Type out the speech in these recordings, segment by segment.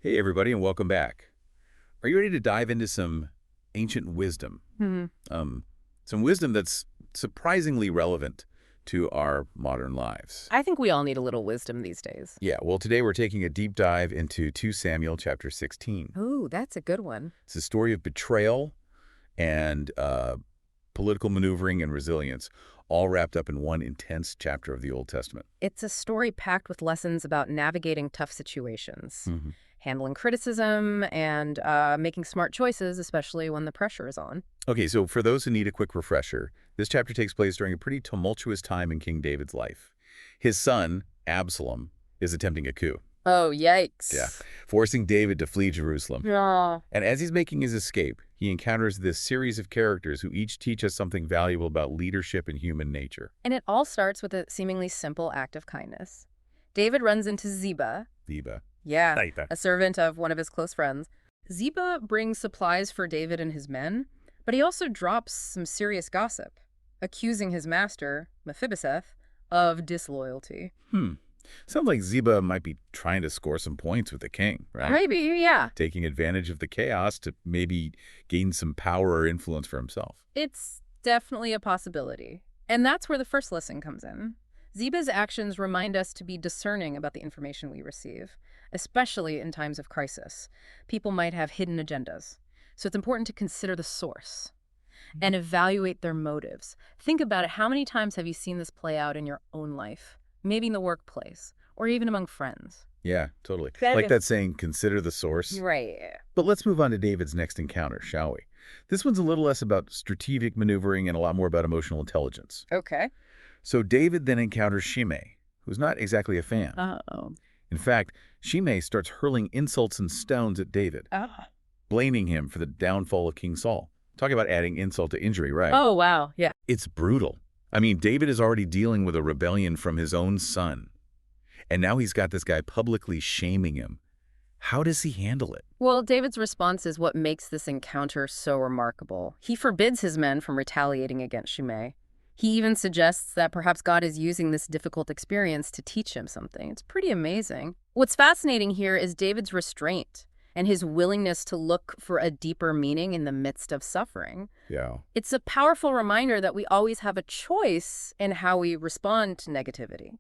Hey, everybody, and welcome back. Are you ready to dive into some ancient wisdom? Hmm. Some wisdom that's surprisingly relevant to our modern lives. I think we all need a little wisdom these days. Yeah, well, today we're taking a deep dive into 2 Samuel chapter 16. Ooh, that's a good one. It's a story of betrayal and political maneuvering and resilience, all wrapped up in one intense chapter of the Old Testament. It's a story packed with lessons about navigating tough situations, Mhm. handling criticism, and making smart choices, especially when the pressure is on. Okay, so for those who need a quick refresher, this chapter takes place during a pretty tumultuous time in King David's life. His son, Absalom, is attempting a coup. Oh, Yeah, yikes. forcing David to flee Jerusalem. Yeah. And as he's making his escape, he encounters this series of characters who each teach us something valuable about leadership and human nature. And it all starts with a seemingly simple act of kindness. David runs into Ziba. Ziba. Yeah, Ziba. a servant of one of his close friends. Ziba brings supplies for David and his men, but he also drops some serious gossip, accusing his master, Mephibosheth, of disloyalty. Sounds like Ziba might be trying to score some points with the king, right? Maybe, yeah. Taking advantage of the chaos to maybe gain some power or influence for himself. It's definitely a possibility. And that's where the first lesson comes in. Ziba's actions remind us to be discerning about the information we receive, especially in times of crisis. People might have hidden agendas. So it's important to consider the source and evaluate their motives. Think about it. How many times have you seen this play out in your own life? Maybe in the workplace, or even among friends. Yeah, totally. That Like is- that saying, consider the source. Right. But let's move on to David's next encounter, shall we? This one's a little less about strategic maneuvering and a lot more about emotional intelligence. Okay. So David then encounters Shimei, who's not exactly a fan. Uh-oh. In fact, Shimei starts hurling insults and stones at David, blaming him for the downfall of King Saul. Talk about adding insult to injury, right? Oh, wow. Yeah. It's brutal. I mean, David is already dealing with a rebellion from his own son. And now he's got this guy publicly shaming him. How does he handle it? Well, David's response is what makes this encounter so remarkable. He forbids his men from retaliating against Shimei. He even suggests that perhaps God is using this difficult experience to teach him something. It's pretty amazing. What's fascinating here is David's restraint and his willingness to look for a deeper meaning in the midst of suffering. Yeah. It's a powerful reminder that we always have a choice in how we respond to negativity.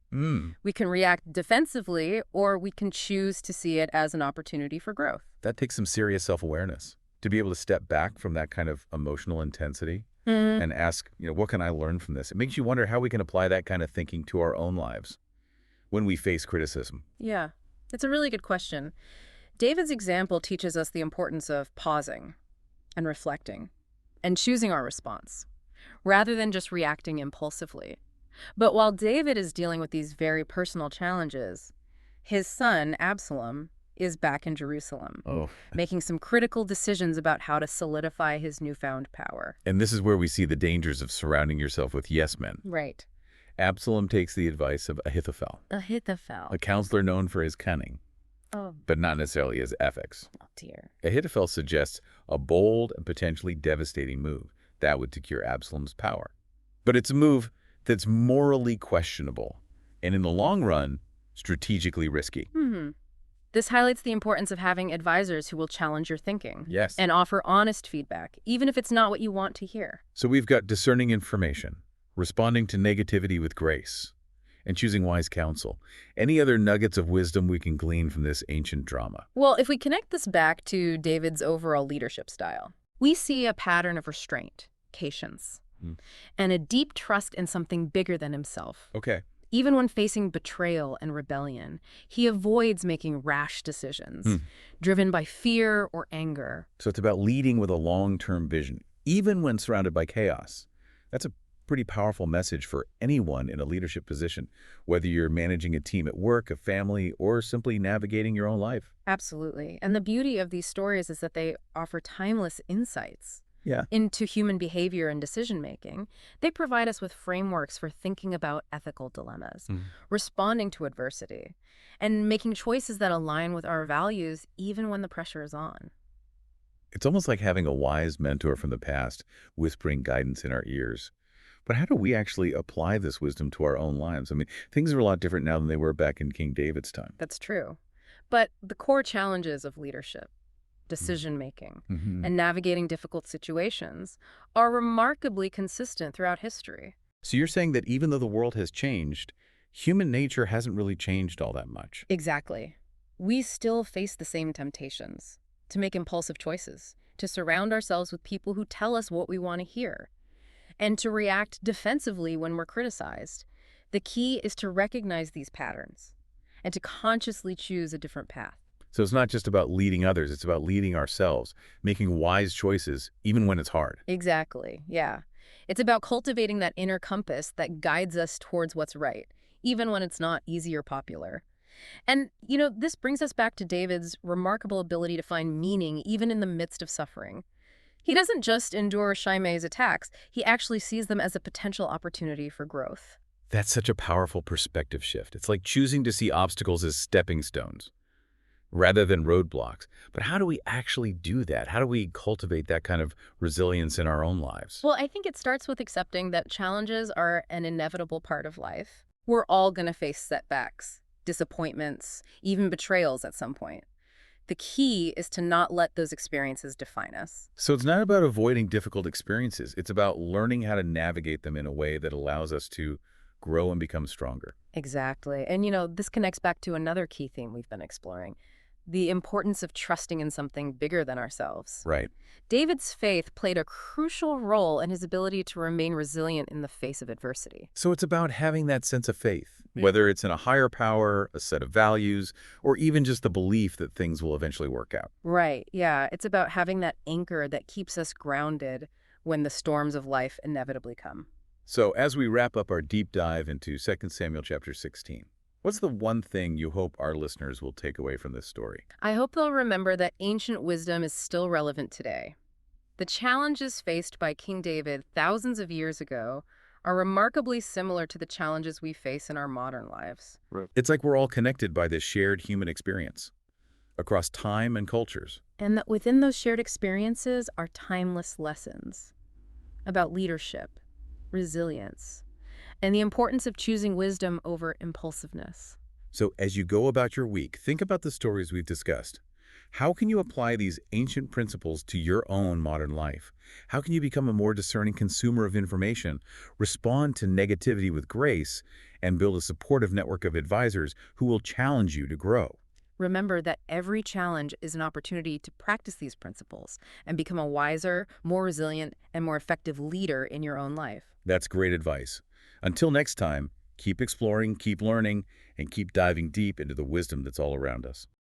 We can react defensively, or we can choose to see it as an opportunity for growth. That takes some serious self-awareness to be able to step back from that kind of emotional intensity Mm. and ask, what can I learn from this? It makes you wonder how we can apply that kind of thinking to our own lives when we face criticism. Yeah, it's a really good question. David's example teaches us the importance of pausing and reflecting and choosing our response, rather than just reacting impulsively. But while David is dealing with these very personal challenges, his son, Absalom, is back in Jerusalem, Oh. making some critical decisions about how to solidify his newfound power. And this is where we see the dangers of surrounding yourself with yes men. Right. Absalom takes the advice of Ahithophel, Ahithophel. a counselor known for his cunning, Oh, but not necessarily his ethics. dear. Ahithophel suggests a bold and potentially devastating move that would secure Absalom's power. But it's a move that's morally questionable and in the long run, strategically risky. This highlights the importance of having advisors who will challenge your thinking. Yes. And offer honest feedback, even if it's not what you want to hear. So we've got discerning information, responding to negativity with grace, and choosing wise counsel. Any other nuggets of wisdom we can glean from this ancient drama? Well, if we connect this back to David's overall leadership style, we see a pattern of restraint, patience, and a deep trust in something bigger than himself. Okay. Even when facing betrayal and rebellion, he avoids making rash decisions, driven by fear or anger. So it's about leading with a long-term vision, even when surrounded by chaos. That's a pretty powerful message for anyone in a leadership position, whether you're managing a team at work, a family, or simply navigating your own life. Absolutely. And the beauty of these stories is that they offer timeless insights Yeah. into human behavior and decision-making. They provide us with frameworks for thinking about ethical dilemmas, responding to adversity, and making choices that align with our values even when the pressure is on. It's almost like having a wise mentor from the past whispering guidance in our ears. But how do we actually apply this wisdom to our own lives? I mean, things are a lot different now than they were back in King David's time. That's true. But the core challenges of leadership, decision-making, Mm-hmm. and navigating difficult situations are remarkably consistent throughout history. So you're saying that even though the world has changed, human nature hasn't really changed all that much. Exactly. We still face the same temptations to make impulsive choices, to surround ourselves with people who tell us what we want to hear, and to react defensively when we're criticized. The key is to recognize these patterns and to consciously choose a different path. So it's not just about leading others, it's about leading ourselves, making wise choices, even when it's hard. Exactly, yeah. It's about cultivating that inner compass that guides us towards what's right, even when it's not easy or popular. And, this brings us back to David's remarkable ability to find meaning even in the midst of suffering. He doesn't just endure Shimei's attacks, he actually sees them as a potential opportunity for growth. That's such a powerful perspective shift. It's like choosing to see obstacles as stepping stones rather than roadblocks. But how do we actually do that? How do we cultivate that kind of resilience in our own lives? Well, I think it starts with accepting that challenges are an inevitable part of life. We're all going to face setbacks, disappointments, even betrayals at some point. The key is to not let those experiences define us. So it's not about avoiding difficult experiences. It's about learning how to navigate them in a way that allows us to grow and become stronger. Exactly. And this connects back to another key theme we've been exploring, the importance of trusting in something bigger than ourselves. Right. David's faith played a crucial role in his ability to remain resilient in the face of adversity. So it's about having that sense of faith, Yeah. whether it's in a higher power, a set of values, or even just the belief that things will eventually work out. Right, yeah. It's about having that anchor that keeps us grounded when the storms of life inevitably come. So as we wrap up our deep dive into 2 Samuel chapter 16, what's the one thing you hope our listeners will take away from this story? I hope they'll remember that ancient wisdom is still relevant today. The challenges faced by King David thousands of years ago are remarkably similar to the challenges we face in our modern lives. Right. It's like we're all connected by this shared human experience across time and cultures. And that within those shared experiences are timeless lessons about leadership, resilience, and the importance of choosing wisdom over impulsiveness. So as you go about your week, think about the stories we've discussed. How can you apply these ancient principles to your own modern life? How can you become a more discerning consumer of information, respond to negativity with grace, and build a supportive network of advisors who will challenge you to grow? Remember that every challenge is an opportunity to practice these principles and become a wiser, more resilient, and more effective leader in your own life. That's great advice. Until next time, keep exploring, keep learning, and keep diving deep into the wisdom that's all around us.